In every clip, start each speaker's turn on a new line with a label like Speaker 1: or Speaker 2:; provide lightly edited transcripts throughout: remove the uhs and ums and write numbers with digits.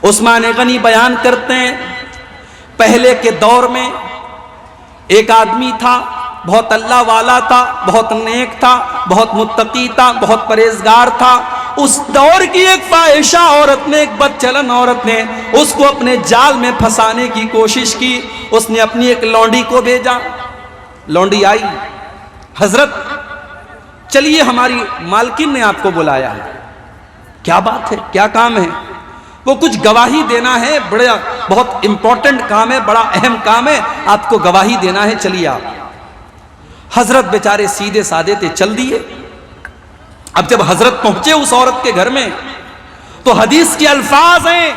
Speaker 1: عثمان غنی بیان کرتے ہیں پہلے کے دور میں ایک آدمی تھا، بہت اللہ والا تھا، بہت نیک تھا، بہت متقی تھا، بہت پرہیزگار تھا۔ اس دور کی ایک فاحشہ عورت نے، ایک بد چلن عورت نے اس کو اپنے جال میں پھنسانے کی کوشش کی۔ اس نے اپنی ایک لونڈی کو بھیجا، لونڈی آئی، حضرت چلیے ہماری مالکن نے آپ کو بلایا ہے۔ کیا بات ہے، کیا کام ہے؟ وہ کچھ گواہی دینا ہے، بہت امپورٹنٹ کام ہے، بڑا اہم کام ہے، آپ کو گواہی دینا ہے، چلیے آپ۔ حضرت بیچارے سیدھے سادے تھے، چل دیے۔ اب جب حضرت پہنچے اس عورت کے گھر میں تو حدیث کے الفاظ ہیں،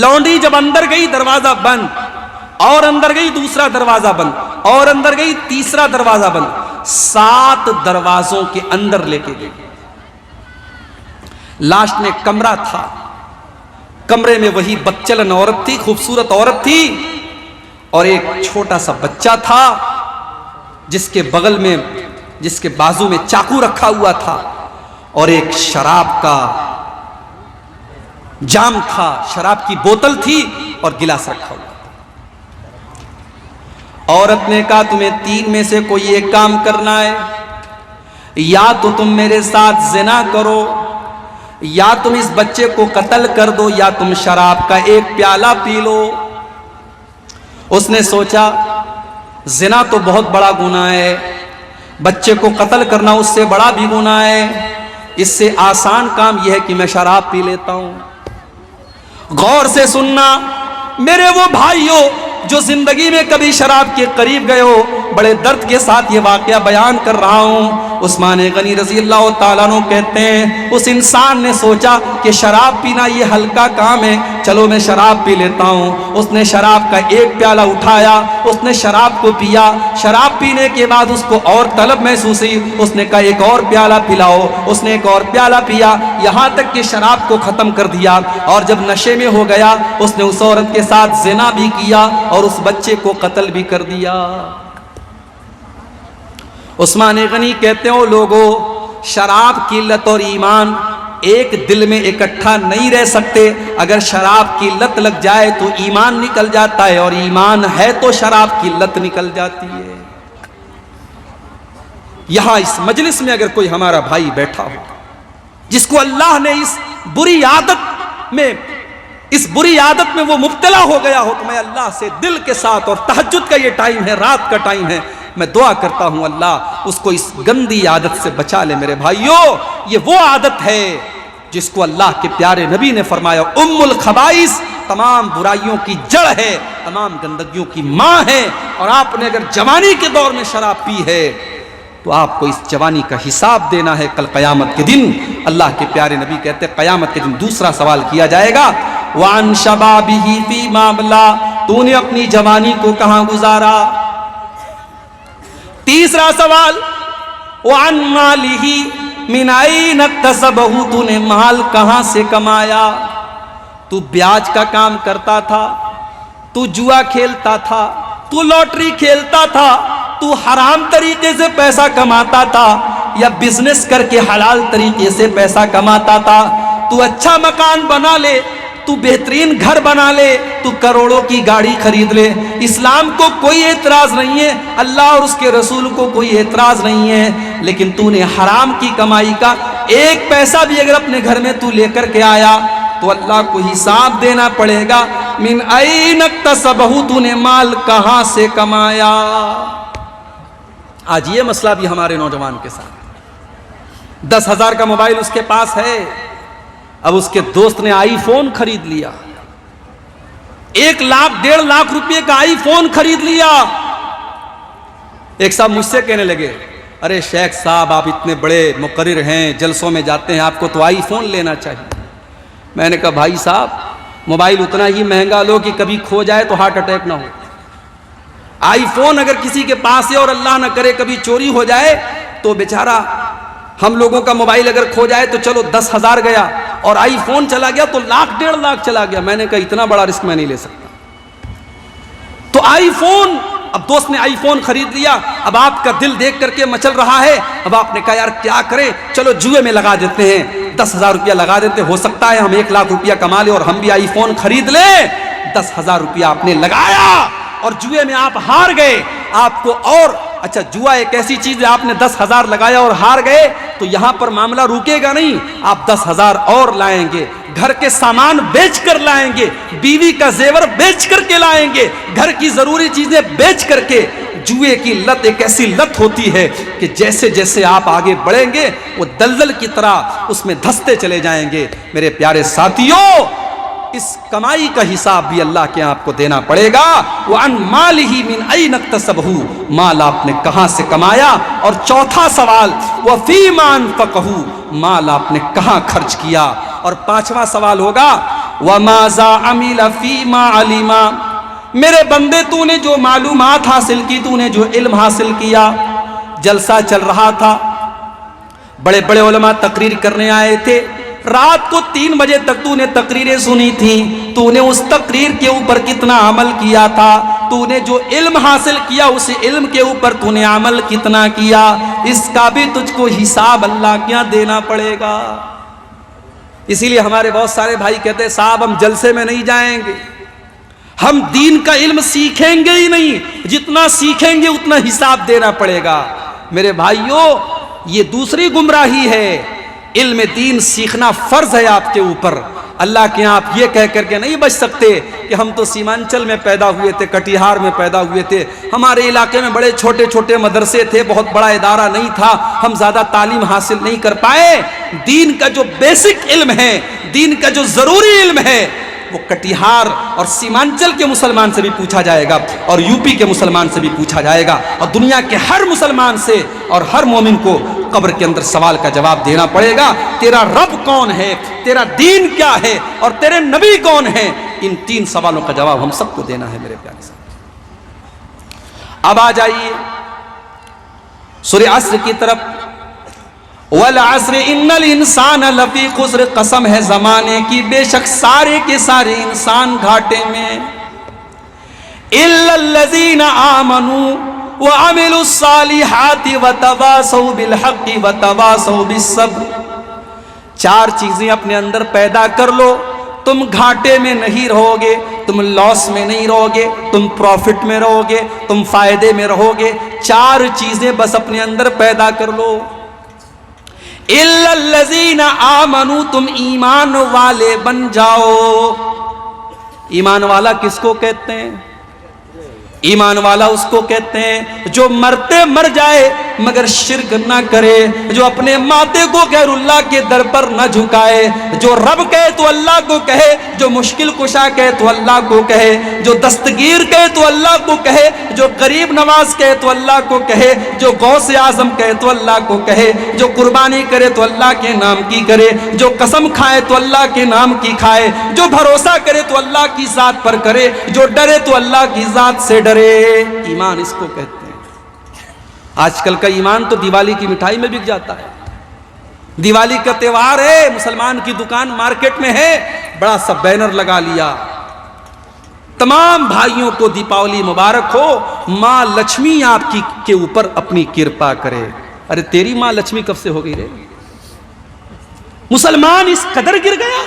Speaker 1: لونڈی جب اندر گئی دروازہ بند، اور اندر گئی دوسرا دروازہ بند، اور اندر گئی تیسرا دروازہ بند، 7 دروازوں کے اندر لے کے گئی۔ لاسٹ میں کمرہ تھا، کمرے میں وہی بدچلن عورت تھی، خوبصورت عورت تھی، اور ایک چھوٹا سا بچہ تھا جس کے بغل میں، جس کے بازو میں چاقو رکھا ہوا تھا، اور ایک شراب کا جام تھا، شراب کی بوتل تھی اور گلاس رکھا ہوا تھا۔ عورت نے کہا تمہیں 3 میں سے کوئی ایک کام کرنا ہے، یا تو تم میرے ساتھ زنا کرو، یا تم اس بچے کو قتل کر دو، یا تم شراب کا ایک پیالہ پی لو۔ اس نے سوچا زنا تو بہت بڑا گناہ ہے، بچے کو قتل کرنا اس سے بڑا بھی گناہ ہے، اس سے آسان کام یہ ہے کہ میں شراب پی لیتا ہوں۔ غور سے سننا میرے وہ بھائیوں جو زندگی میں کبھی شراب کے قریب گئے ہو، بڑے درد کے ساتھ یہ واقعہ بیان کر رہا ہوں۔ عثمان غنی رضی اللہ تعالیٰ عنہ کہتے ہیں اس انسان نے سوچا کہ شراب پینا یہ ہلکا کام ہے، چلو میں شراب پی لیتا ہوں۔ اس نے شراب کا ایک پیالہ اٹھایا، اس نے شراب کو پیا، شراب پینے کے بعد اس کو اور طلب محسوس ہوئی، اس نے کہا ایک اور پیالہ پلاؤ، اس نے ایک اور پیالہ پیا، یہاں تک کہ شراب کو ختم کر دیا، اور جب نشے میں ہو گیا اس نے اس عورت کے ساتھ زنا بھی کیا اور اس بچے کو قتل بھی کر دیا۔ عثمان غنی کہتے ہیں لوگوں، شراب کی لت اور ایمان ایک دل میں اکٹھا نہیں رہ سکتے، اگر شراب کی لت لگ جائے تو ایمان نکل جاتا ہے، اور ایمان ہے تو شراب کی لت نکل جاتی ہے۔ یہاں اس مجلس میں اگر کوئی ہمارا بھائی بیٹھا ہو جس کو اللہ نے اس بری عادت میں وہ مبتلا ہو گیا ہو، تو میں اللہ سے دل کے ساتھ، اور تہجد کا یہ ٹائم ہے، رات کا ٹائم ہے، میں دعا کرتا ہوں اللہ اس کو اس گندی عادت سے بچا لے۔ میرے بھائیوں، یہ وہ عادت ہے جس کو اللہ کے پیارے نبی نے فرمایا ام الخبائث، تمام برائیوں کی جڑ ہے، تمام گندگیوں کی ماں ہے، اور آپ نے اگر جوانی کے دور میں شراب پی ہے تو آپ کو اس جوانی کا حساب دینا ہے کل قیامت کے دن۔ اللہ کے پیارے نبی کہتے ہیں قیامت کے دن دوسرا سوال کیا جائے گا، وَعَن شَبَابِهِ فِيمَا أَبْلَىٰ، تو نے اپنی جوانی کو کہاں گزارا؟ تیسرا سوال، وَعَن مَالِهِ مِنْ أَيْنَ اكْتَسَبَهُ، تو نے مال کہاں سے کمایا؟ تو بیاج کا کام کرتا تھا، تو جوا کھیلتا تھا، تو لوٹری کھیلتا تھا، تو حرام طریقے سے پیسہ کماتا تھا، یا بزنس کر کے حلال طریقے سے پیسہ کماتا تھا؟ تو اچھا مکان بنا لے، تو بہترین گھر بنا لے، تو کروڑوں کی گاڑی خرید لے، اسلام کو کوئی اعتراض نہیں ہے، اللہ اور اس کے رسول کو کوئی اعتراض نہیں ہے، لیکن تو نے حرام کی کمائی کا ایک پیسہ بھی اگر اپنے گھر میں تو لے کر کے آیا تو اللہ کو حساب دینا پڑے گا، من این اکتسبہ، تو نے مال کہاں سے کمایا؟ آج یہ مسئلہ بھی ہمارے نوجوان کے ساتھ، 10,000 کا موبائل اس کے پاس ہے، اب اس کے دوست نے آئی فون خرید لیا، 1 لاکھ 1.5 لاکھ روپے کا آئی فون خرید لیا۔ ایک صاحب مجھ سے کہنے لگے، ارے شیخ صاحب آپ اتنے بڑے مقرر ہیں، جلسوں میں جاتے ہیں، آپ کو تو آئی فون لینا چاہیے۔ میں نے کہا بھائی صاحب موبائل اتنا ہی مہنگا لو کہ کبھی کھو جائے تو ہارٹ اٹیک نہ ہو۔ آئی فون اگر کسی کے پاس ہے اور اللہ نہ کرے کبھی چوری ہو جائے تو بیچارہ، ہم لوگوں کا موبائل اگر کھو جائے تو چلو 10,000 گیا، اور آئی فون چلا گیا تو 1 لاکھ 1.5 لاکھ چلا گیا۔ میں نے کہا اتنا بڑا رسک میں نہیں لے سکتا۔ تو آئی فون اب دوست نے آئی فون خرید لیا، اب آپ کا دل دیکھ کر کے مچل رہا ہے، اب آپ نے کہا یار کیا کریں، چلو جوئے میں لگا دیتے ہیں، 10,000 روپیہ لگا دیتے، ہو سکتا ہے ہم 1 لاکھ روپیہ کما لیں اور ہم بھی آئی فون خرید لیں۔ 10,000 روپیہ آپ نے لگایا اور جوئے میں آپ ہار گئے۔ آپ کو اور اچھا جوا ایک ایسی چیز ہے، آپ نے 10,000 لگایا اور ہار گئے تو یہاں پر معاملہ رکے گا نہیں، آپ 10,000 اور لائیں گے، گھر کے سامان بیچ کر لائیں گے، بیوی کا زیور بیچ کر کے لائیں گے، گھر کی ضروری چیزیں بیچ کر کے۔ جوئے کی لت ایک ایسی لت ہوتی ہے کہ جیسے جیسے آپ آگے بڑھیں گے وہ دلدل کی طرح اس میں دھستے چلے جائیں گے۔ میرے پیارے ساتھیوں، اس کمائی کا حساب بھی اللہ کے آپ کو دینا پڑے گا۔ وَعَنْ مَالِهِ مِنْ أَيْنَ اكْتَسَبَهُ، مال آپ نے کہاں سے کمایا؟ اور چوتھا سوال وَفِيمَا أَنفَقَهُ، مال آپ نے کہاں خرچ کیا؟ اور پانچواں سوال ہوگا وَمَاذَا عَمِلَ فِيمَا عَلِمَ، میرے بندے تو نے جو معلومات حاصل کی، تو نے جو علم حاصل کیا، جلسہ چل رہا تھا، بڑے بڑے علماء تقریر کرنے آئے تھے، رات کو 3 بجے تک تو نے تقریریں سنی تھی، تو نے اس تقریر کے اوپر کتنا عمل کیا تھا؟ تو نے جو علم حاصل کیا اس علم کے اوپر تو نے عمل کتنا کیا؟ اس کا بھی تجھ کو حساب اللہ کیا دینا پڑے گا۔ اسی لیے ہمارے بہت سارے بھائی کہتے ہیں صاحب ہم جلسے میں نہیں جائیں گے، ہم دین کا علم سیکھیں گے ہی نہیں، جتنا سیکھیں گے اتنا حساب دینا پڑے گا۔ میرے بھائیوں، یہ دوسری گمراہی ہے۔ علم دین سیکھنا فرض ہے آپ کے اوپر۔ اللہ کے آپ یہ کہہ کر کے نہیں بچ سکتے کہ ہم تو سیمانچل میں پیدا ہوئے تھے، کٹیہار میں پیدا ہوئے تھے، ہمارے علاقے میں بڑے چھوٹے چھوٹے مدرسے تھے، بہت بڑا ادارہ نہیں تھا، ہم زیادہ تعلیم حاصل نہیں کر پائے۔ دین کا جو بیسک علم ہے، دین کا جو ضروری علم ہے، وہ کٹیہار اور سیمانچل کے مسلمان سے بھی پوچھا جائے گا اور یو پی کے مسلمان سے بھی پوچھا جائے گا، اور دنیا کے ہر مسلمان سے اور ہر مومن کو قبر کے اندر سوال کا جواب دینا پڑے گا۔ تیرا رب کون ہے، تیرا دین کیا ہے، اور تیرے نبی کون ہے؟ ان 3 سوالوں کا جواب ہم سب کو دینا ہے میرے پیارے صاحب۔ اب آ جائیے سورہ عصر کی طرف۔ والعصر ان الانسان لفی خسر، قسم ہے زمانے کی بے شک سارے کے سارے انسان گھاٹے میں، الا الذین آمنوا وعملوا الصالحات وتواصوا بالحق وتواصوا بالصبر۔ 4 چیزیں اپنے اندر پیدا کر لو، تم گھاٹے میں نہیں رہو گے، تم لاس میں نہیں رہو گے، تم پروفٹ میں رہو گے، تم فائدے میں رہو گے۔ 4 چیزیں بس اپنے اندر پیدا کر لو۔ الا الذین آمنوا، تم ایمان والے بن جاؤ۔ ایمان والا کس کو کہتے ہیں؟ ایمان والا اس کو کہتے ہیں جو مرتے مر جائے مگر شرک نہ کرے، جو اپنے ماتے کو غیر اللہ کے در پر نہ جھکائے، جو رب کہے تو اللہ کو کہے، جو مشکل کشا کہے تو اللہ کو کہے، جو دستگیر کہے تو اللہ کو کہے، جو قریب نواز کہے تو اللہ کو کہے، جو غوث اعظم کہے تو اللہ کو کہے، جو قربانی کرے تو اللہ کے نام کی کرے، جو قسم کھائے تو اللہ کے نام کی کھائے، جو بھروسہ کرے تو اللہ کی ذات پر کرے، جو ڈرے تو اللہ کی ذات سے ڈرے۔ ایمان اس کو کہتے ہیں۔ آج کل کا ایمان تو دیوالی کی مٹھائی میں بک جاتا ہے۔ دیوالی کا تہوار ہے، مسلمان کی دکان مارکیٹ میں ہے، بڑا سا بینر لگا لیا، تمام بھائیوں کو دیپاولی مبارک ہو، ماں لکشمی آپ کی کے اوپر اپنی کرپا کرے۔ ارے تیری ماں لکشمی کب سے ہو گئی رے؟ مسلمان اس قدر گر گیا،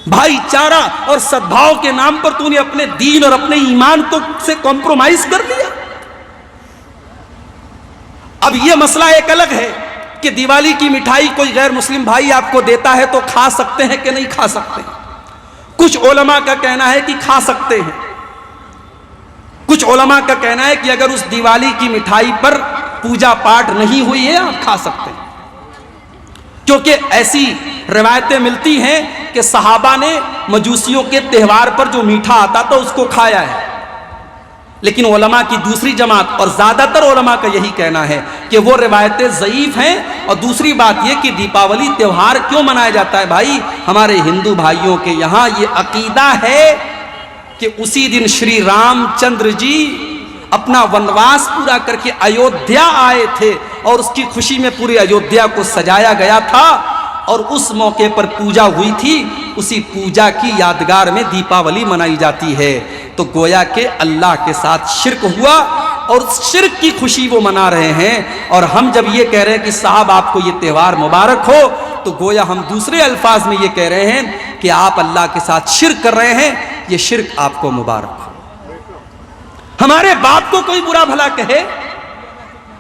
Speaker 1: بھائی چارہ اور سدبھاؤ کے نام پر تو نے اپنے دین اور اپنے ایمان کو سے کمپرومائز کر لیا۔ اب یہ مسئلہ ایک الگ ہے کہ دیوالی کی مٹھائی کوئی غیر مسلم بھائی آپ کو دیتا ہے تو کھا سکتے ہیں کہ نہیں کھا سکتے؟ کچھ علماء کا کہنا ہے کہ کھا سکتے ہیں، کچھ علماء کا کہنا ہے کہ اگر اس دیوالی کی مٹھائی پر پوجا پاٹ نہیں ہوئی ہے آپ کھا سکتے ہیں، کیونکہ ایسی روایتیں ملتی ہیں کہ صحابہ نے مجوسیوں کے تہوار پر جو میٹھا آتا تھا اس کو کھایا ہے۔ لیکن علماء کی دوسری جماعت اور زیادہ تر علماء کا یہی کہنا ہے کہ وہ روایتیں ضعیف ہیں، اور دوسری بات یہ کہ دیپاولی تہوار کیوں منایا جاتا ہے بھائی؟ ہمارے ہندو بھائیوں کے یہاں یہ عقیدہ ہے کہ اسی دن شری رام چندر جی اپنا ونواس پورا کر کے ایودھیا آئے تھے، اور اس کی خوشی میں پورے ایودھیا کو سجایا گیا تھا، اور اس موقع پر پوجا ہوئی تھی، اسی پوجا کی یادگار میں دیپاولی منائی جاتی ہے۔ تو گویا کہ اللہ کے ساتھ شرک ہوا، اور شرک کی خوشی وہ منا رہے ہیں۔ اور ہم جب یہ کہہ رہے ہیں کہ صاحب آپ کو یہ تہوار مبارک ہو، تو گویا ہم دوسرے الفاظ میں یہ کہہ رہے ہیں کہ آپ اللہ کے ساتھ شرک کر رہے ہیں، یہ شرک آپ کو مبارک ہو۔ ہمارے باپ کو کوئی برا بھلا کہے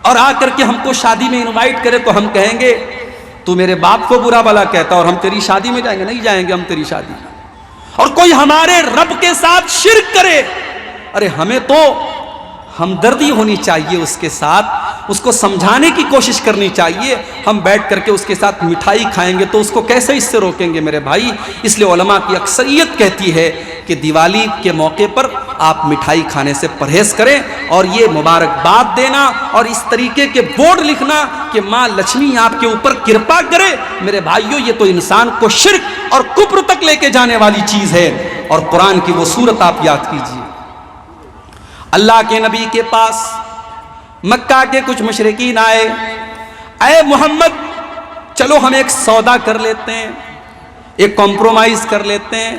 Speaker 1: اور آ کر کے ہم کو شادی میں انوائٹ کرے تو ہم کہیں گے تو میرے باپ کو برا بھلا کہتا اور ہم تیری شادی میں جائیں گے؟ نہیں جائیں گے ہم تیری شادی میں۔ اور کوئی ہمارے رب کے ساتھ شرک کرے، ارے ہمیں تو ہمدردی ہونی چاہیے اس کے ساتھ، اس کو سمجھانے کی کوشش کرنی چاہیے۔ ہم بیٹھ کر کے اس کے ساتھ مٹھائی کھائیں گے تو اس کو کیسے اس سے روکیں گے میرے بھائی؟ اس لیے علماء کی اکثریت کہتی ہے کہ دیوالی کے موقع پر آپ مٹھائی کھانے سے پرہیز کریں، اور یہ مبارکباد دینا اور اس طریقے کے بورڈ لکھنا کہ ماں لکشمی آپ کے اوپر کرپا کرے، میرے بھائیوں یہ تو انسان کو شرک اور کفر تک لے کے جانے والی چیز ہے۔ اور قرآن کی وہ سورت آپ یاد کیجئے، اللہ کے نبی کے پاس مکہ کے کچھ مشرکین آئے، اے محمد چلو ہم ایک سودا کر لیتے ہیں، ایک کمپرومائز کر لیتے ہیں،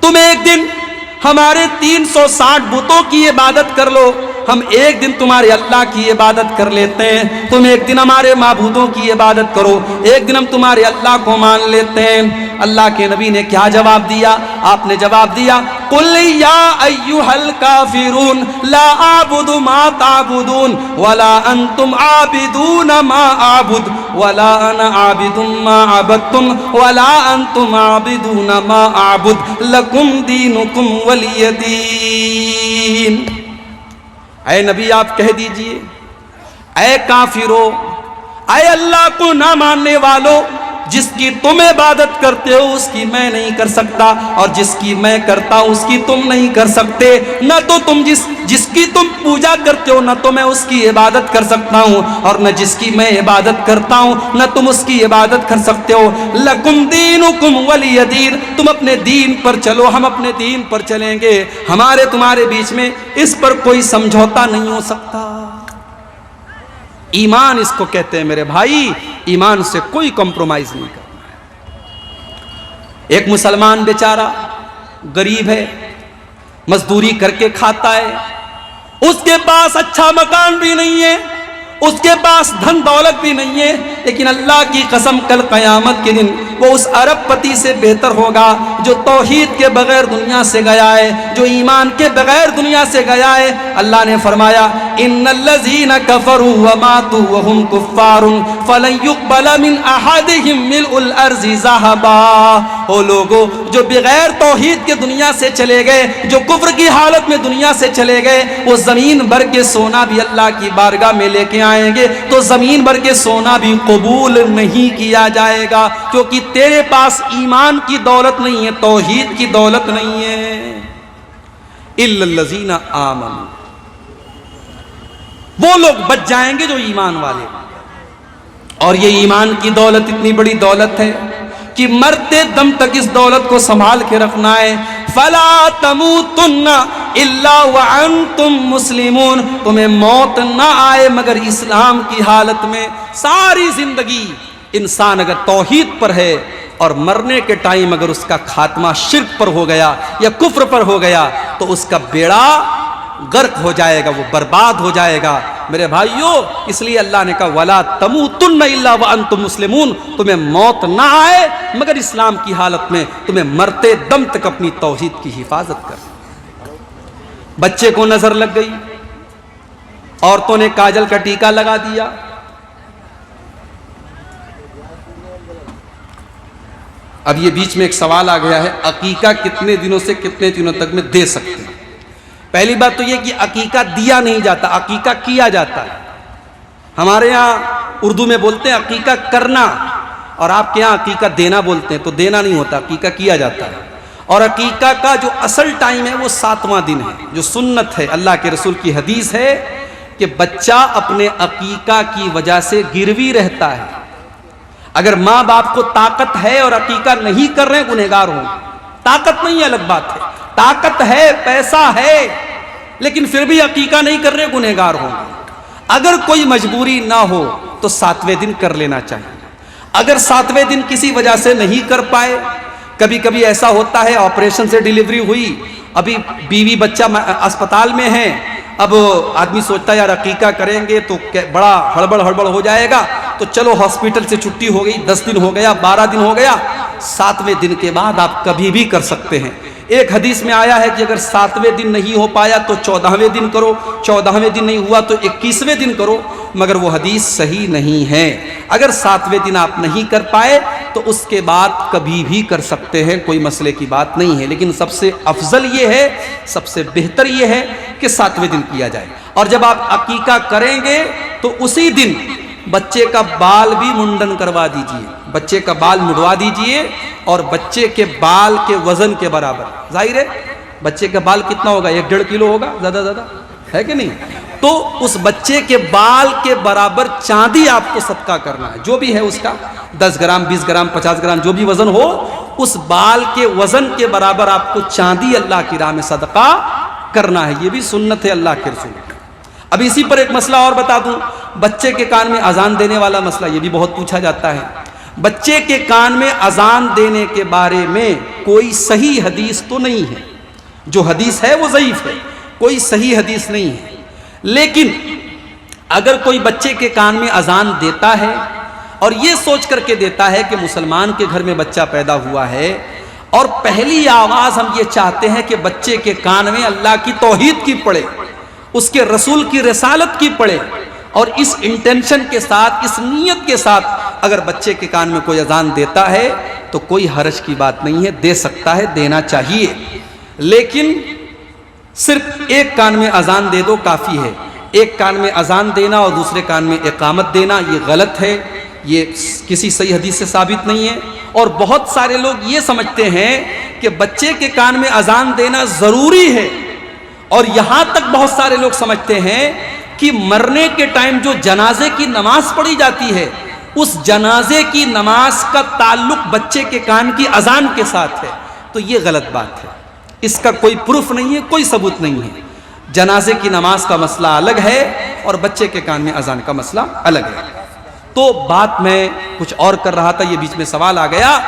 Speaker 1: تم ایک دن ہمارے 360 بتوں کی عبادت کر لو، ہم ایک دن تمہارے اللہ کی عبادت کر لیتے ہیں، تم ایک دن ہمارے معبودوں کی عبادت کرو، ایک دن ہم تمہارے اللہ کو مان لیتے ہیں۔ اللہ کے نبی نے کیا جواب دیا؟ آپ نے جواب دیا قُلْ يَا أَيُّهَا الْكَافِرُونَ لَا أَعْبُدُ مَا تَعْبُدُونَ وَلَا أَنْتُمْ عَابِدُونَ مَا أَعْبُدُ وَلَا أَنَا عَابِدٌ مَا عَبَدتُّمْ وَلَا أَنْتُمْ عَابِدُونَ مَا أَعْبُدُ لَكُمْ دِينُكُمْ وَلِيَ دِينِ۔ اے نبی آپ کہہ دیجئے، اے کافرو، اے اللہ کو نہ ماننے والو، جس کی تم عبادت کرتے ہو اس کی میں نہیں کر سکتا، اور جس کی میں کرتا ہوں اس کی تم نہیں کر سکتے، نہ تو تم جس کی تم پوجا کرتے ہو نہ تو میں اس کی عبادت کر سکتا ہوں، اور نہ جس کی میں عبادت کرتا ہوں نہ تم اس کی عبادت کر سکتے ہو۔ لکم دینکم ولی دین، تم اپنے دین پر چلو، ہم اپنے دین پر چلیں گے، ہمارے تمہارے بیچ میں اس پر کوئی سمجھوتا نہیں ہو سکتا۔ ایمان اس کو کہتے ہیں میرے بھائی، ایمان سے کوئی کمپرومائز نہیں کرنا ہے۔ ایک مسلمان بیچارہ غریب ہے، مزدوری کر کے کھاتا ہے، اس کے پاس اچھا مکان بھی نہیں ہے، اس کے پاس دھن دولت بھی نہیں ہے، لیکن اللہ کی قسم کل قیامت کے دن وہ اس ارب پتی سے بہتر ہوگا جو توحید کے بغیر دنیا سے گیا ہے، جو ایمان کے بغیر دنیا سے گیا ہے۔ اللہ نے فرمایا ان الذین کفروا وماتوا وهم کفار فلن يقبل من احدهم ملء الارض ذهبا۔ وہ لوگوں جو بغیر توحید کے دنیا سے چلے گئے، جو کفر کی حالت میں دنیا سے چلے گئے، وہ زمین بھر کے سونا بھی اللہ کی بارگاہ میں لے کے آئیں گے تو زمین بھر کے سونا بھی قبول نہیں کیا جائے گا، کیونکہ تیرے پاس ایمان کی دولت نہیں ہے، توحید کی دولت نہیں ہے۔ الا الذین آمنوا، وہ لوگ بچ جائیں گے جو ایمان والے، اور یہ ایمان کی دولت اتنی بڑی دولت ہے کہ مرتے دم تک اس دولت کو سنبھال کے رکھنا ہے۔ فلا تموتن الا وانتم مسلمون، تمہیں موت نہ آئے مگر اسلام کی حالت میں۔ ساری زندگی انسان اگر توحید پر ہے اور مرنے کے ٹائم اگر اس کا خاتمہ شرک پر ہو گیا یا کفر پر ہو گیا تو اس کا بیڑا غرق ہو جائے گا، وہ برباد ہو جائے گا میرے بھائیوں۔ اس لیے اللہ نے کہا وَلَا تَمُوتُنَّ إِلَّا وَأَنْتُمْ مُسْلِمُونَ، تمہیں موت نہ آئے مگر اسلام کی حالت میں، تمہیں مرتے دم تک اپنی توحید کی حفاظت کر۔ بچے کو نظر لگ گئی، عورتوں نے کاجل کا ٹیکا لگا دیا، اب یہ بیچ میں ایک سوال آ گیا ہے عقیقہ کتنے دنوں سے کتنے دنوں تک میں دے سکتے ہیں؟ پہلی بات تو یہ کہ عقیقہ دیا نہیں جاتا، عقیقہ کیا جاتا ہے۔ ہمارے ہاں اردو میں بولتے ہیں عقیقہ کرنا، اور آپ کے ہاں عقیقہ دینا بولتے ہیں، تو دینا نہیں ہوتا، عقیقہ کیا جاتا ہے۔ اور عقیقہ کا جو اصل ٹائم ہے وہ 7واں دن ہے، جو سنت ہے، اللہ کے رسول کی حدیث ہے کہ بچہ اپنے عقیقہ کی وجہ سے گروی رہتا ہے۔ اگر ماں باپ کو طاقت ہے اور عقیقہ نہیں کر رہے ہیں گنہگار ہوں، طاقت نہیں ہے الگ بات ہے، طاقت ہے، پیسہ ہے، لیکن پھر بھی عقیقہ نہیں کر رہے گنہگار ہوں۔ اگر کوئی مجبوری نہ ہو تو 7ویں دن کر لینا چاہیے۔ اگر 7ویں دن کسی وجہ سے نہیں کر پائے، کبھی کبھی ایسا ہوتا ہے آپریشن سے ڈیلیوری ہوئی ابھی بیوی بچہ اسپتال میں ہے، اب آدمی سوچتا ہے یار عقیقہ کریں گے تو بڑا ہڑبڑ ہو جائے گا، تو چلو ہاسپٹل سے چھٹی ہو گئی، 10 دن ہو گیا، 12 دن ہو گیا، 7ویں دن کے بعد آپ کبھی بھی کر سکتے ہیں۔ ایک حدیث میں آیا ہے کہ اگر 7ویں دن نہیں ہو پایا تو 14ویں دن کرو، 14ویں دن نہیں ہوا تو 21ویں دن کرو، مگر وہ حدیث صحیح نہیں ہے۔ اگر 7ویں دن آپ نہیں کر پائے تو اس کے بعد کبھی بھی کر سکتے ہیں، کوئی مسئلے کی بات نہیں ہے، لیکن سب سے افضل یہ ہے، سب سے بہتر یہ ہے کہ 7ویں دن کیا جائے۔ اور جب آپ عقیقہ کریں گے تو اسی دن بچے کا بال بھی منڈن کروا دیجئے، بچے کا بال مڈوا دیجئے، اور بچے کے بال کے وزن کے برابر، ظاہر ہے بچے کا بال کتنا ہوگا، 1.5 کلو ہوگا زیادہ ہے کہ نہیں، تو اس بچے کے بال کے برابر چاندی آپ کو صدقہ کرنا ہے، جو بھی ہے اس کا 10 گرام 20 گرام 50 گرام جو بھی وزن ہو، اس بال کے وزن کے برابر آپ کو چاندی اللہ کی راہ میں صدقہ کرنا ہے۔ یہ بھی سنت ہے اللہ کے رسول۔ اب اسی پر ایک مسئلہ اور بتا دوں، بچے کے کان میں اذان دینے والا مسئلہ، یہ بھی بہت پوچھا جاتا ہے۔ بچے کے کان میں اذان دینے کے بارے میں کوئی صحیح حدیث تو نہیں ہے، جو حدیث ہے وہ ضعیف ہے، کوئی صحیح حدیث نہیں ہے، لیکن اگر کوئی بچے کے کان میں اذان دیتا ہے اور یہ سوچ کر کے دیتا ہے کہ مسلمان کے گھر میں بچہ پیدا ہوا ہے، اور پہلی آواز ہم یہ چاہتے ہیں کہ بچے کے کان میں اللہ کی توحید کی پڑے، اس کے رسول کی رسالت کی پڑے، اور اس انٹینشن کے ساتھ، اس نیت کے ساتھ اگر بچے کے کان میں کوئی اذان دیتا ہے تو کوئی حرج کی بات نہیں ہے، دے سکتا ہے، دینا چاہیے، لیکن صرف ایک کان میں اذان دے دو کافی ہے۔ ایک کان میں اذان دینا اور دوسرے کان میں اقامت دینا یہ غلط ہے، یہ کسی صحیح حدیث سے ثابت نہیں ہے۔ اور بہت سارے لوگ یہ سمجھتے ہیں کہ بچے کے کان میں اذان دینا ضروری ہے، اور یہاں تک بہت سارے لوگ سمجھتے ہیں کہ مرنے کے ٹائم جو جنازے کی نماز پڑھی جاتی ہے، اس جنازے کی نماز کا تعلق بچے کے کان کی اذان کے ساتھ ہے، تو یہ غلط بات ہے، اس کا کوئی پروف نہیں ہے، کوئی ثبوت نہیں ہے۔ جنازے کی نماز کا مسئلہ الگ ہے اور بچے کے کان میں اذان کا مسئلہ الگ ہے۔ تو بات میں کچھ اور کر رہا تھا، یہ بیچ میں سوال آ گیا۔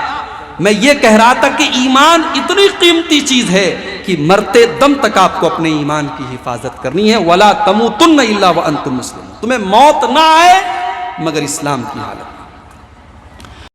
Speaker 1: میں یہ کہہ رہا تھا کہ ایمان اتنی قیمتی چیز ہے کہ مرتے دم تک آپ کو اپنے ایمان کی حفاظت کرنی ہے۔ وَلَا تَمُوتُنَّ إِلَّا وَأَنْتُمْ مُسْلِمُونَ، تمہیں موت نہ آئے مگر اسلام کی حالت۔